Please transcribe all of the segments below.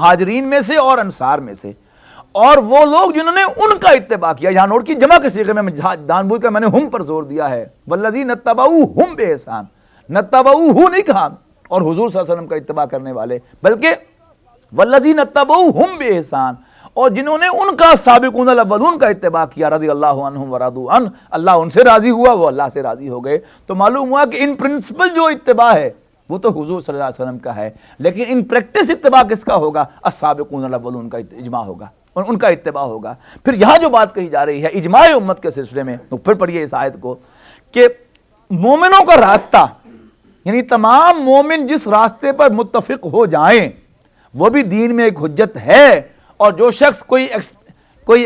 مہاجرین میں سے اور انصار میں سے، اور وہ لوگ جنہوں نے ان کا اتباع کیا. یہاں نوٹ کی جمع کے صیغے میں جان بوجھ کر میں نے ہم پر زور دیا ہے. والذین اتبعوہم بإحسان، نتبعوہ نہیں کہا اور حضور صلی اللہ علیہ وسلم کا اتباع کرنے والے، بلکہ والذین اتبعوہم بإحسان، اور جنہوں نے ان کا سابقون الاولون کا اتباع کیا، رضی اللہ عنہم ورضوا عنہ، اللہ ان سے راضی ہوا، وہ اللہ سے راضی ہو گئے. تو معلوم ہوا کہ ان پرنسپل جو اتباع ہے وہ تو حضور صلی اللہ علیہ وسلم کا ہے، لیکن ان پریکٹس اتباع کس کا ہوگا؟ السابقون الاولون کا اجماع ہوگا، ان کا اتباع ہوگا. پھر یہاں جو بات کہی جا رہی ہے اجماع امت کے سلسلے میں، تو پھر پڑھیے اس آیت کو کہ مومنوں کا راستہ، یعنی تمام مومن جس راستے پر متفق ہو جائیں وہ بھی دین میں ایک حجت ہے. اور جو شخص کوئی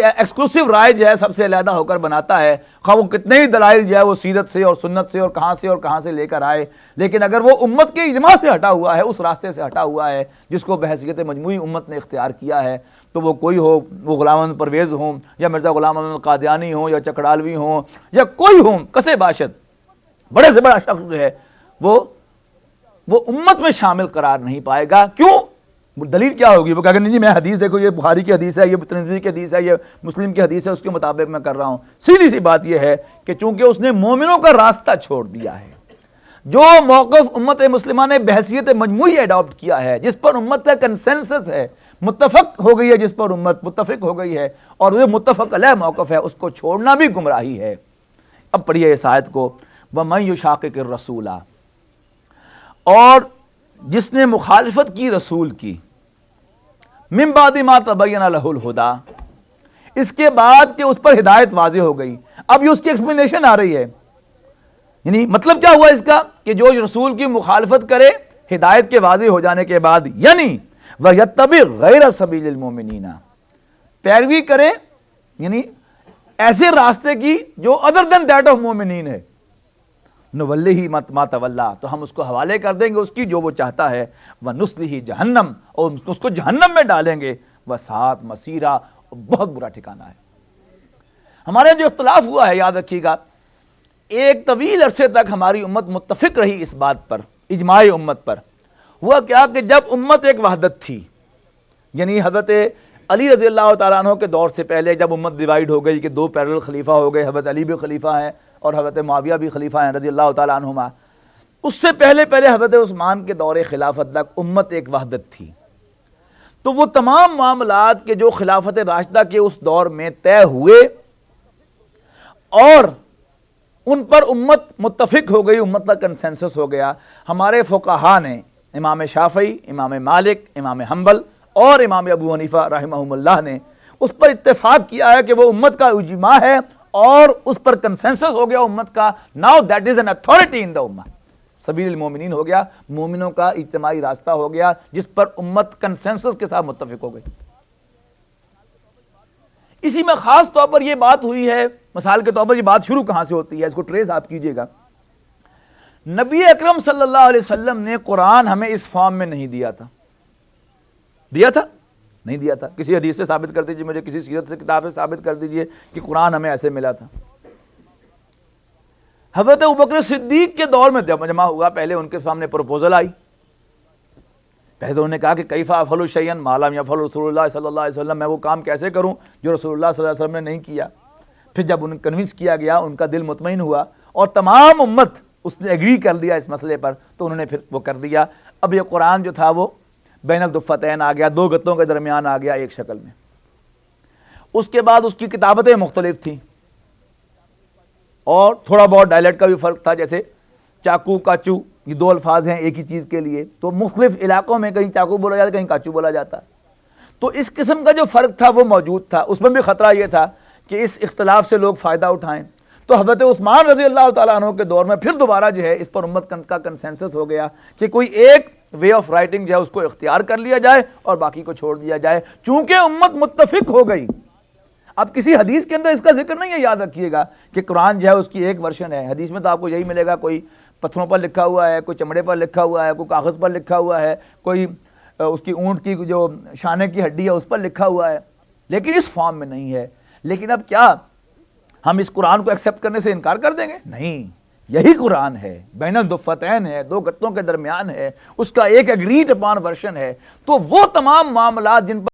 ایکسکلوسیو رائے جو ہے سب سے علیحدہ ہو کر بناتا ہے، خواہ وہ کتنے ہی دلائل جو ہے وہ سیرت سے اور سنت سے اور کہاں سے لے کر آئے، لیکن اگر وہ امت کے اجماع سے ہٹا ہوا ہے، اس راستے سے ہٹا ہوا ہے جس کو بحیثیت مجموعی امت نے اختیار کیا ہے، تو وہ کوئی ہو، وہ غلام احمد پرویز ہوں یا مرزا غلام احمد قادیانی ہوں یا چکڑالوی ہوں یا کوئی ہوں، کسے باشد، بڑے سے بڑا شخص جو ہے وہ امت میں شامل قرار نہیں پائے گا. کیوں؟ دلیل کیا ہوگی؟ وہ کہا کہ نہیں جی میں حدیث دیکھو، یہ بخاری کی حدیث ہے، یہ ترمذی کی حدیث ہے، یہ مسلم کی حدیث ہے، اس کے مطابق میں کر رہا ہوں. سیدھی سی بات یہ ہے کہ چونکہ اس نے مومنوں کا راستہ چھوڑ دیا ہے، جو موقف امت مسلمہ نے بحیثیت مجموعی اڈاپٹ کیا ہے، جس پر امت کا کنسنسس ہے، متفق ہو گئی ہے، جس پر امت متفق ہو گئی ہے اور وہ متفق علیہ موقف ہے، اس کو چھوڑنا بھی گمراہی ہے. اب پڑھیے اس آیت کو، وَمَن يُشَاقِقِ الرَّسُولَ، اور جس نے مخالفت کی رسول کی، من بعد ما تبین لہ الہدی، اس کے بعد کہ اس پر ہدایت واضح ہو گئی. اب یہ اس کی ایکسپلینیشن آ رہی ہے، یعنی مطلب کیا ہوا اس کا کہ جو رسول کی مخالفت کرے ہدایت کے واضح ہو جانے کے بعد، یعنی وَيَتَّبِعْ غَيْرَ سَبِيلِ الْمُؤْمِنِينَ، پیروی کرے یعنی ایسے راستے کی جو ادر دین دیٹ آف مومنین ہے، نُوَلِّهِ مَا تَوَلَّا، تو ہم اس کو حوالے کر دیں گے اس کی جو وہ چاہتا ہے، وَنُصْلِهِ جہنم، اور اس کو جہنم میں ڈالیں گے، وَسَاءَتْ مَصِيرًا، بہت برا ٹھکانہ ہے. ہمارے جو اختلاف ہوا ہے، یاد رکھیے گا، ایک طویل عرصے تک ہماری امت متفق رہی اس بات پر، اجماع امت پر. ہوا کیا کہ جب امت ایک وحدت تھی، یعنی حضرت علی رضی اللہ تعالیٰ عنہ کے دور سے پہلے جب امت ڈیوائیڈ ہو گئی کہ دو پیرل خلیفہ ہو گئے، حضرت علی بھی خلیفہ ہیں اور حضرت معاویہ بھی خلیفہ ہیں رضی اللہ تعالیٰ عنہما، اس سے پہلے حضرت عثمان کے دور خلافت تک امت ایک وحدت تھی. تو وہ تمام معاملات کے جو خلافت راشدہ کے اس دور میں طے ہوئے اور ان پر امت متفق ہو گئی، امت کا کنسنسس ہو گیا. ہمارے فقہا نے، امام شافعی، امام مالک، امام حنبل اور امام ابو حنیفہ رحمہم اللہ نے اس پر اتفاق کیا ہے کہ وہ امت کا اجماع ہے اور اس پر کنسنسس ہو گیا امت کا. Now that is an authority in the ummah, سبیل المومنین ہو گیا، مومنوں کا اجتماعی راستہ ہو گیا جس پر امت کنسنسس کے ساتھ متفق ہو گئی. اسی میں خاص طور پر یہ بات ہوئی ہے، مثال کے طور پر یہ بات شروع کہاں سے ہوتی ہے، اس کو ٹریس آپ کیجئے گا. نبی اکرم صلی اللہ علیہ وسلم نے قرآن ہمیں اس فارم میں نہیں دیا تھا. دیا تھا؟ نہیں دیا تھا. کسی حدیث سے ثابت کر دیجئے مجھے، کسی سیرت سے کتاب سے ثابت کر دیجئے کہ قرآن ہمیں ایسے ملا تھا. حضرت ابوبکر صدیق کے دور میں جمع ہوا، پہلے ان کے سامنے پروپوزل آئی. پہلے تو انہوں نے کہا کہ کیف افعل شیئا ما لم یفعل رسول اللہ صلی اللہ علیہ وسلم، میں وہ کام کیسے کروں جو رسول اللہ صلی اللہ علیہ وسلم نے نہیں کیا. پھر جب انہیں کنونس کیا گیا، ان کا دل مطمئن ہوا اور تمام امت اس نے ایگری کر دیا اس مسئلے پر، تو انہوں نے پھر وہ کر دیا. اب یہ قرآن جو تھا وہ بین الدفتین آ گیا، دو گتوں کے درمیان آ گیا ایک شکل میں. اس کے بعد اس کی کتابتیں مختلف تھیں اور تھوڑا بہت ڈائلیکٹ کا بھی فرق تھا، جیسے چاقو کاچو، یہ دو الفاظ ہیں ایک ہی چیز کے لیے، تو مختلف علاقوں میں کہیں چاقو بولا جاتا ہے، کہیں کاچو بولا جاتا ہے. تو اس قسم کا جو فرق تھا وہ موجود تھا. اس میں بھی خطرہ یہ تھا کہ اس اختلاف سے لوگ فائدہ اٹھائیں. تو حضرت عثمان رضی اللہ تعالیٰ عنہ کے دور میں پھر دوبارہ جو ہے اس پر امت کا کنسنسس ہو گیا کہ کوئی ایک وے آف رائٹنگ جو ہے اس کو اختیار کر لیا جائے اور باقی کو چھوڑ دیا جائے، چونکہ امت متفق ہو گئی. اب کسی حدیث کے اندر اس کا ذکر نہیں ہے، یاد رکھیے گا کہ قرآن جو ہے اس کی ایک ورژن ہے. حدیث میں تو آپ کو یہی ملے گا، کوئی پتھروں پر لکھا ہوا ہے، کوئی چمڑے پر لکھا ہوا ہے، کوئی کاغذ پر لکھا ہوا ہے، کوئی اس کی اونٹ کی جو شانے کی ہڈی ہے اس پر لکھا ہوا ہے، لیکن اس فارم میں نہیں ہے. لیکن اب کیا ہم اس قرآن کو ایکسیپٹ کرنے سے انکار کر دیں گے؟ نہیں. یہی قرآن ہے، بین الدفتین ہے، دو گتوں کے درمیان ہے، اس کا ایک ایگریڈ اپان ورژن ہے، تو وہ تمام معاملات جن پر